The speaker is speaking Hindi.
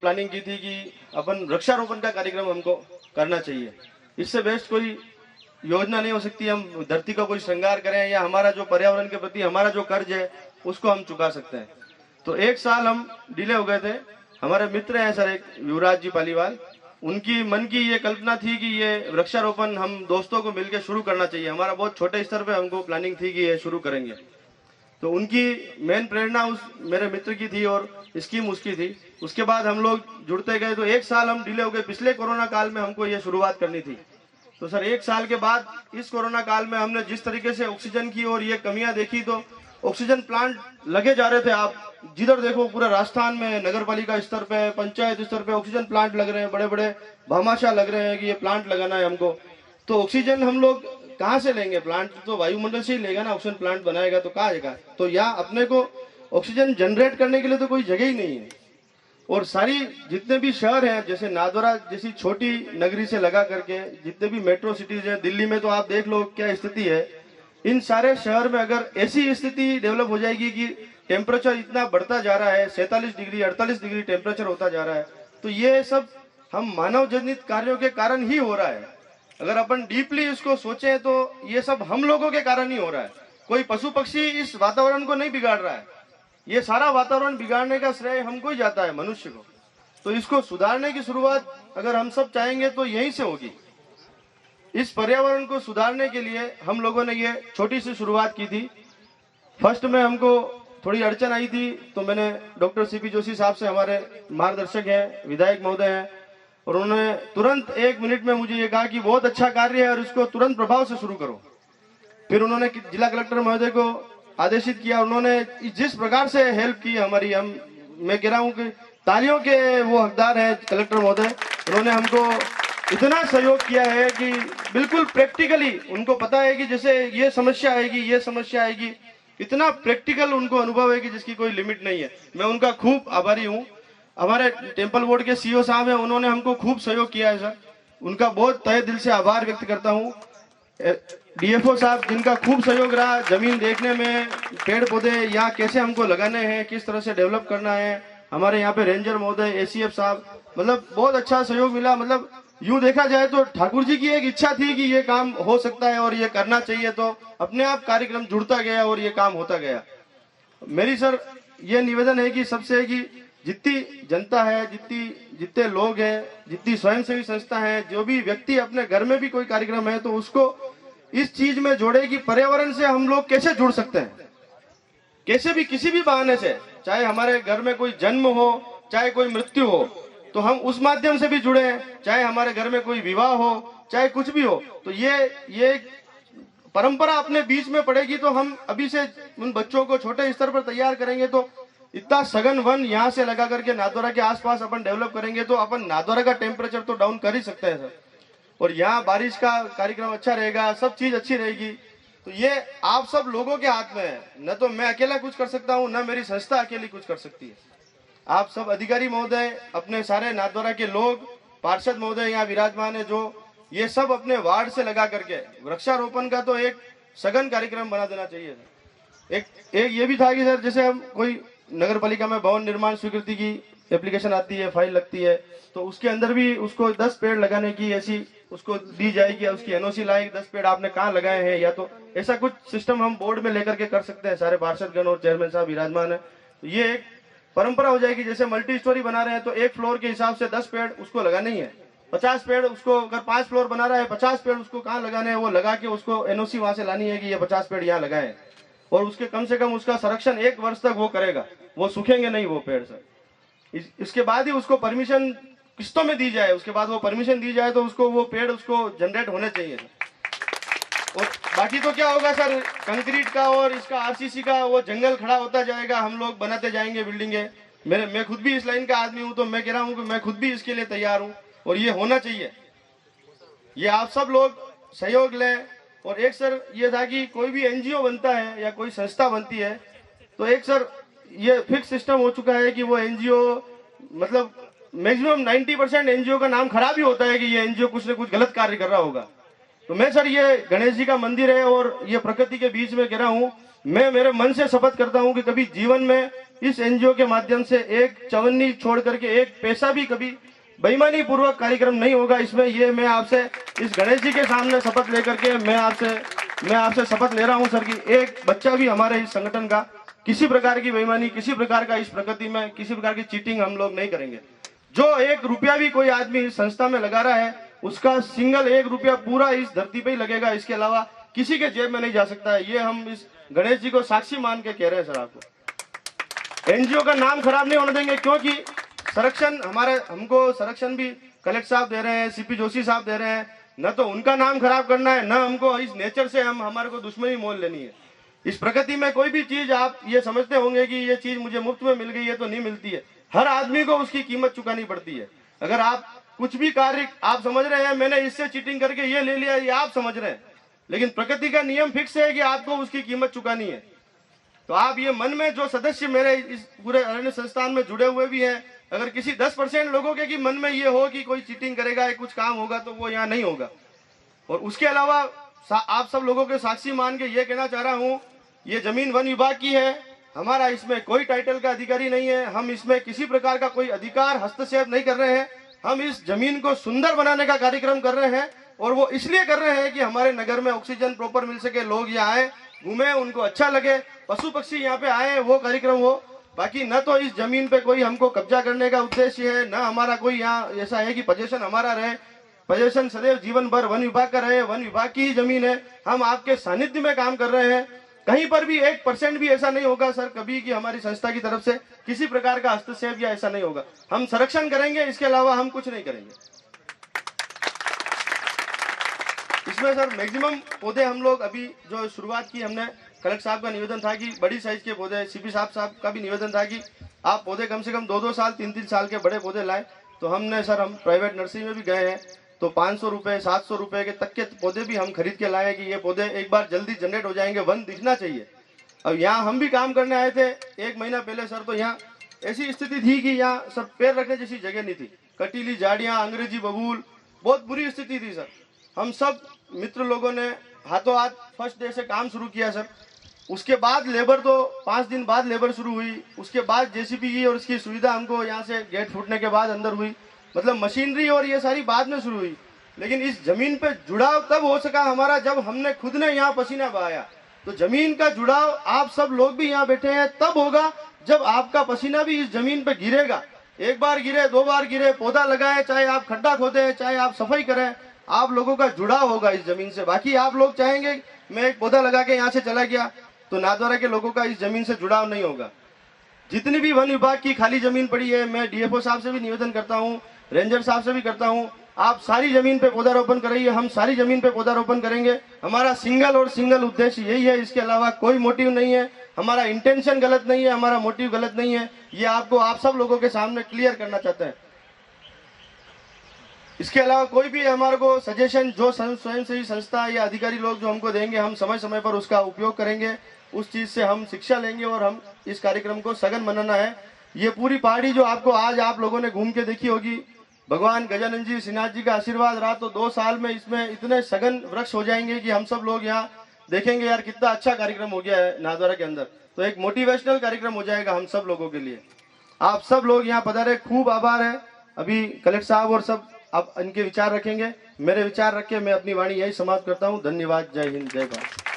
प्लानिंग की थी कि अपन वृक्षारोपण का कार्यक्रम हमको करना चाहिए। इससे बेस्ट कोई योजना नहीं हो सकती। हम धरती का कोई श्रृंगार करें या हमारा जो पर्यावरण के प्रति हमारा जो कर्ज है उसको हम चुका सकते हैं। तो एक साल हम डिले हो गए थे। हमारे मित्र हैं सर एक युवराज जी पालीवाल, उनकी मन की ये कल्पना थी कि ये वृक्षारोपण हम दोस्तों को मिलकर शुरू करना चाहिए। हमारा बहुत छोटे स्तर पे हमको प्लानिंग थी कि ये शुरू करेंगे। तो उनकी मेन प्रेरणा उस मेरे मित्र की थी और स्कीम उसकी थी। उसके बाद हम लोग जुड़ते गए। तो एक साल हम डिले हो गए। पिछले कोरोना काल में हमको ये शुरुआत करनी थी। तो सर एक साल के बाद इस कोरोना काल में हमने जिस तरीके से ऑक्सीजन की और ये कमियां देखी, तो ऑक्सीजन प्लांट लगे जा रहे थे। आप जिधर देखो पूरा राजस्थान में नगर पालिका स्तर पे, पंचायत स्तर पे ऑक्सीजन प्लांट लग रहे हैं, बड़े बड़े भामाशाह लग रहे हैं कि ये प्लांट लगाना है हमको। तो ऑक्सीजन हम लोग कहाँ से लेंगे? प्लांट तो वायुमंडल से ही लेगा ना, ऑक्सीजन प्लांट बनाएगा तो कहाँ आएगा? तो यहाँ अपने को ऑक्सीजन जनरेट करने के लिए तो कोई जगह ही नहीं है। और सारी जितने भी शहर हैं, जैसे नादौरा जैसी छोटी नगरी से लगा करके जितने भी मेट्रो सिटीज हैं, दिल्ली में तो आप देख लो क्या स्थिति है। इन सारे शहर में अगर ऐसी स्थिति डेवलप हो जाएगी कि टेम्परेचर इतना बढ़ता जा रहा है, 47 डिग्री 48 डिग्री टेम्परेचर होता जा रहा है, तो ये सब हम मानव जनित कार्यों के कारण ही हो रहा है। अगर अपन डीपली इसको सोचें तो ये सब हम लोगों के कारण ही हो रहा है। कोई पशु पक्षी इस वातावरण को नहीं बिगाड़ रहा है। ये सारा वातावरण बिगाड़ने का श्रेय हमको ही जाता है, मनुष्य को। तो इसको सुधारने की शुरुआत अगर हम सब चाहेंगे तो यहीं से होगी। इस पर्यावरण को सुधारने के लिए हम लोगों ने ये छोटी सी शुरुआत की थी। फर्स्ट में हमको थोड़ी अड़चन आई थी, तो मैंने डॉक्टर सीपी जोशी साहब से, हमारे मार्गदर्शक हैं, विधायक महोदय हैं, और उन्होंने तुरंत 1 मिनट में मुझे ये कहा कि बहुत अच्छा कार्य है और इसको तुरंत प्रभाव से शुरू करो। फिर उन्होंने जिला कलेक्टर महोदय को आदेशित किया। उन्होंने जिस प्रकार से हेल्प की हमारी, मैं कह रहा हूँ कि तालियों के वो हकदार हैं कलेक्टर महोदय। उन्होंने हमको इतना सहयोग किया है कि बिल्कुल प्रैक्टिकली उनको पता है कि जैसे ये समस्या आएगी, ये समस्या आएगी, इतना प्रैक्टिकल उनको अनुभव है कि जिसकी कोई लिमिट नहीं है। मैं उनका खूब आभारी हूँ। हमारे टेम्पल बोर्ड के सीईओ साहब हैं, उन्होंने हमको खूब सहयोग किया है सर, उनका बहुत तहे दिल से आभार व्यक्त करता हूँ। डीएफओ साहब जिनका खूब सहयोग रहा, जमीन देखने में, पेड़ पौधे यहाँ कैसे हमको लगाने हैं, किस तरह से डेवलप करना है। हमारे यहाँ पे रेंजर महोदय, एसीएफ साहब, मतलब बहुत अच्छा सहयोग मिला। मतलब यूं देखा जाए तो ठाकुर जी की एक इच्छा थी कि ये काम हो सकता है और ये करना चाहिए, तो अपने आप कार्यक्रम जुड़ता गया और ये काम होता गया। मेरी सर ये निवेदन है कि सबसे कि जितनी जनता है, जितने लोग हैं, जितनी स्वयंसेवी संस्था है, जो भी व्यक्ति अपने घर में भी कोई कार्यक्रम है तो उसको इस चीज में जोड़े कि पर्यावरण से हम लोग कैसे जुड़ सकते हैं, कैसे भी, किसी भी बहाने से। चाहे हमारे घर में कोई जन्म हो, चाहे कोई मृत्यु हो, तो हम उस माध्यम से भी जुड़े। चाहे हमारे घर में कोई विवाह हो, चाहे कुछ भी हो, तो ये परंपरा अपने बीच में पड़ेगी। तो हम अभी से उन बच्चों को छोटे स्तर पर तैयार करेंगे तो इतना सघन वन यहाँ से लगा करके नादौरा के आसपास अपन डेवलप करेंगे तो अपन नादौरा का टेम्परेचर तो डाउन कर ही सकते हैं सर। और यहाँ बारिश का कार्यक्रम अच्छा रहेगा, सब चीज अच्छी रहेगी। तो ये आप सब लोगों के हाथ में है। न तो मैं अकेला कुछ कर सकता हूँ, न मेरी संस्था अकेली कुछ कर सकती है। आप सब अधिकारी महोदय, अपने सारे नादौरा के लोग, पार्षद महोदय यहाँ विराजमान है, जो ये सब अपने वार्ड से लगा करके वृक्षारोपण का तो एक सघन कार्यक्रम बना देना चाहिए। एक ये भी था कि सर जैसे हम कोई नगर पालिका में भवन निर्माण स्वीकृति की एप्लीकेशन आती है, फाइल लगती है, तो उसके अंदर भी उसको 10 पेड़ लगाने की ऐसी उसको दी जाएगी, उसकी एनओसी लाएगी, 10 पेड़ आपने कहाँ लगाए हैं, या तो ऐसा कुछ सिस्टम हम बोर्ड में लेकर के कर सकते हैं। सारे पार्षदगण और चेयरमैन साहब विराजमान है, तो ये एक परंपरा हो जाएगी। जैसे मल्टी स्टोरी बना रहे हैं तो एक फ्लोर के हिसाब से 10 पेड़ उसको लगाने ही है। 50 पेड़ उसको, अगर 5 फ्लोर बना रहा है, 50 पेड़ उसको कहाँ लगाने हैं, वो लगा के उसको एनओसी वहां से लानी है कि ये 50 पेड़ यहाँ लगाए। और उसके कम से कम उसका संरक्षण 1 वर्ष तक वो करेगा, वो सूखेंगे नहीं वो पेड़ सर। इसके बाद ही उसको परमिशन किस्तों में दी जाए, उसके बाद वो परमिशन दी जाए तो उसको वो पेड़ उसको जनरेट होने चाहिए। और बाकी तो क्या होगा सर, कंक्रीट का और इसका आरसीसी का वो जंगल खड़ा होता जाएगा, हम लोग बनाते जाएंगे बिल्डिंगे। मैं खुद भी इस लाइन का आदमी हूँ, तो मैं कह रहा हूँ कि मैं खुद भी इसके लिए तैयार हूँ और ये होना चाहिए। ये आप सब लोग सहयोग लें। और एक सर ये था कि कोई भी एनजीओ बनता है या कोई संस्था बनती है तो एक सर ये फिक्स सिस्टम हो चुका है कि वो एनजीओ, मतलब मैक्सिमम 90% एनजीओ का नाम खराब ही होता है कि ये एनजीओ कुछ न कुछ गलत कार्य कर रहा होगा। तो मैं सर ये गणेश जी का मंदिर है और ये प्रकृति के बीच में गिरा हूँ, मैं मेरे मन से शपथ करता हूँ कि कभी जीवन में इस एनजीओ के माध्यम से एक चवन्नी छोड़ करके एक पैसा भी कभी बेईमानी पूर्वक कार्यक्रम नहीं होगा इसमें। ये मैं आपसे इस गणेश जी के सामने शपथ लेकर के मैं आपसे शपथ ले रहा हूँ सर कि एक बच्चा भी हमारे इस संगठन का किसी प्रकार की बेईमानी, किसी प्रकार का इस प्रकृति में किसी प्रकार की चीटिंग हम लोग नहीं करेंगे। जो 1 रुपया भी कोई आदमी इस संस्था में लगा रहा है उसका सिंगल 1 रुपया पूरा इस धरती पे ही लगेगा, इसके अलावा किसी के जेब में नहीं जा सकता है। ये हम इस गणेश जी को साक्षी मान के कह रहे हैं सर आपको। एनजीओ का नाम खराब नहीं होने देंगे, क्योंकि संरक्षण हमको संरक्षण भी कलेक्टर साहब दे रहे हैं, सीपी जोशी साहब दे रहे हैं। न तो उनका नाम खराब करना है, न हमको इस नेचर से हमारे को दुश्मनी मोल लेनी है। इस प्रकृति में कोई भी चीज आप ये समझते होंगे कि ये चीज मुझे मुफ्त में मिल गई है, तो नहीं मिलती है। हर आदमी को उसकी कीमत चुकानी पड़ती है। अगर आप कुछ भी कार्य आप समझ रहे हैं मैंने इससे चीटिंग करके ये ले लिया, ये आप समझ रहे हैं, लेकिन प्रकृति का नियम फिक्स है कि आपको उसकी कीमत चुकानी है। तो आप ये मन में जो सदस्य मेरे इस पूरे अरण्य संस्थान में जुड़े हुए भी हैं, अगर किसी 10% लोगों के कि मन में ये हो कि कोई चीटिंग करेगा या कुछ काम होगा, तो वो यहाँ नहीं होगा। और उसके अलावा आप सब लोगों के साक्षी मान के ये कहना चाह रहा हूँ, ये जमीन वन विभाग की है, हमारा इसमें कोई टाइटल का अधिकारी नहीं है, हम इसमें किसी प्रकार का कोई अधिकार हस्तक्षेप नहीं कर रहे हैं। हम इस जमीन को सुंदर बनाने का कार्यक्रम कर रहे हैं, और वो इसलिए कर रहे हैं कि हमारे नगर में ऑक्सीजन प्रॉपर मिल सके, लोग यहाँ आए घूमे, उनको अच्छा लगे, पशु पक्षी यहाँ पे आए, वो कार्यक्रम हो। बाकी न तो इस जमीन पे कोई हमको कब्जा करने का उद्देश्य है, न हमारा कोई यहाँ ऐसा है कि पोजीशन हमारा रहे। पोजीशन सदैव जीवन भर वन विभाग का रहे, वन विभाग की ही जमीन है। हम आपके सानिध्य में काम कर रहे हैं, कहीं पर भी 1% भी ऐसा नहीं होगा सर कभी कि हमारी संस्था की तरफ से किसी प्रकार का हस्तक्षेप या ऐसा नहीं होगा। हम संरक्षण करेंगे, इसके अलावा हम कुछ नहीं करेंगे। इसमें सर मैक्सिमम पौधे हम लोग अभी जो शुरुआत की हमने, कलेक्टर साहब का निवेदन था कि बड़ी साइज के पौधे, सीपी साहब का भी निवेदन था कि आप पौधे कम से कम 2-2 साल 3-3 साल के बड़े पौधे लाए। तो हमने सर हम प्राइवेट नर्सरी में भी गए हैं, तो 500 रुपए 700 रुपए के तक के पौधे भी हम खरीद के लाए कि ये पौधे एक बार जल्दी जनरेट हो जाएंगे, वन दिखना चाहिए। अब यहाँ हम भी काम करने आए थे 1 महीना पहले सर, तो यहाँ ऐसी स्थिति थी कि यहाँ सर पैर रखने जैसी जगह नहीं थी, कटीली झाड़ियाँ, अंग्रेजी बबूल, बहुत बुरी स्थिति थी सर। हम सब मित्र लोगों ने हाथों हाथ फर्स्ट डे से काम शुरू किया सर। उसके बाद लेबर, तो 5 दिन बाद लेबर शुरू हुई, उसके बाद जेसीबी की और उसकी सुविधा हमको यहाँ से गेट फूटने के बाद अंदर हुई, मतलब मशीनरी और ये सारी बाद में शुरू हुई। लेकिन इस जमीन पे जुड़ाव तब हो सका हमारा जब हमने खुद ने यहाँ पसीना बहाया। तो जमीन का जुड़ाव आप सब लोग भी यहाँ बैठे हैं तब होगा जब आपका पसीना भी इस जमीन पे गिरेगा। 1 बार गिरे, 2 बार गिरे, पौधा लगाए, चाहे आप खड्डा खोदे, चाहे आप सफाई करें, आप लोगों का जुड़ाव होगा इस जमीन से। बाकी आप लोग चाहेंगे मैं एक पौधा लगा के यहाँ से चला गया, तो नाथद्वारा के लोगों का इस जमीन से जुड़ाव नहीं होगा। जितनी भी वन विभाग की खाली जमीन पड़ी है, मैं डीएफओ साहब से भी निवेदन करता हूँ, रेंजर साहब से भी करता हूँ, आप सारी जमीन पे पौधारोपण कराइए, हम सारी जमीन पे पौधारोपण करेंगे। हमारा सिंगल उद्देश्य यही है, इसके अलावा कोई मोटिव नहीं है। हमारा इंटेंशन गलत नहीं है, हमारा मोटिव गलत नहीं है, ये आपको आप सब लोगों के सामने क्लियर करना चाहते हैं। इसके अलावा कोई भी हमारे को सजेशन जो स्वयं से ही संस्था या अधिकारी लोग जो हमको देंगे, हम समय समय पर उसका उपयोग करेंगे, उस चीज से हम शिक्षा लेंगे और हम इस कार्यक्रम को सघन मनाना है। ये पूरी पहाड़ी जो आपको आज आप लोगों ने घूम के देखी होगी, भगवान गजानन जी श्रीनाथ जी का आशीर्वाद रहा तो 2 साल में इसमें इतने सघन वृक्ष हो जाएंगे कि हम सब लोग यहाँ देखेंगे यार कितना अच्छा कार्यक्रम हो गया है नाथद्वारा के अंदर। तो एक मोटिवेशनल कार्यक्रम हो जाएगा हम सब लोगों के लिए। आप सब लोग यहाँ पधारे, खूब आभार है। अभी कलेक्टर साहब और सब आप इनके विचार रखेंगे, मेरे विचार रख के मैं अपनी वाणी यही समाप्त करता हूँ। धन्यवाद। जय हिंद, जय भारत।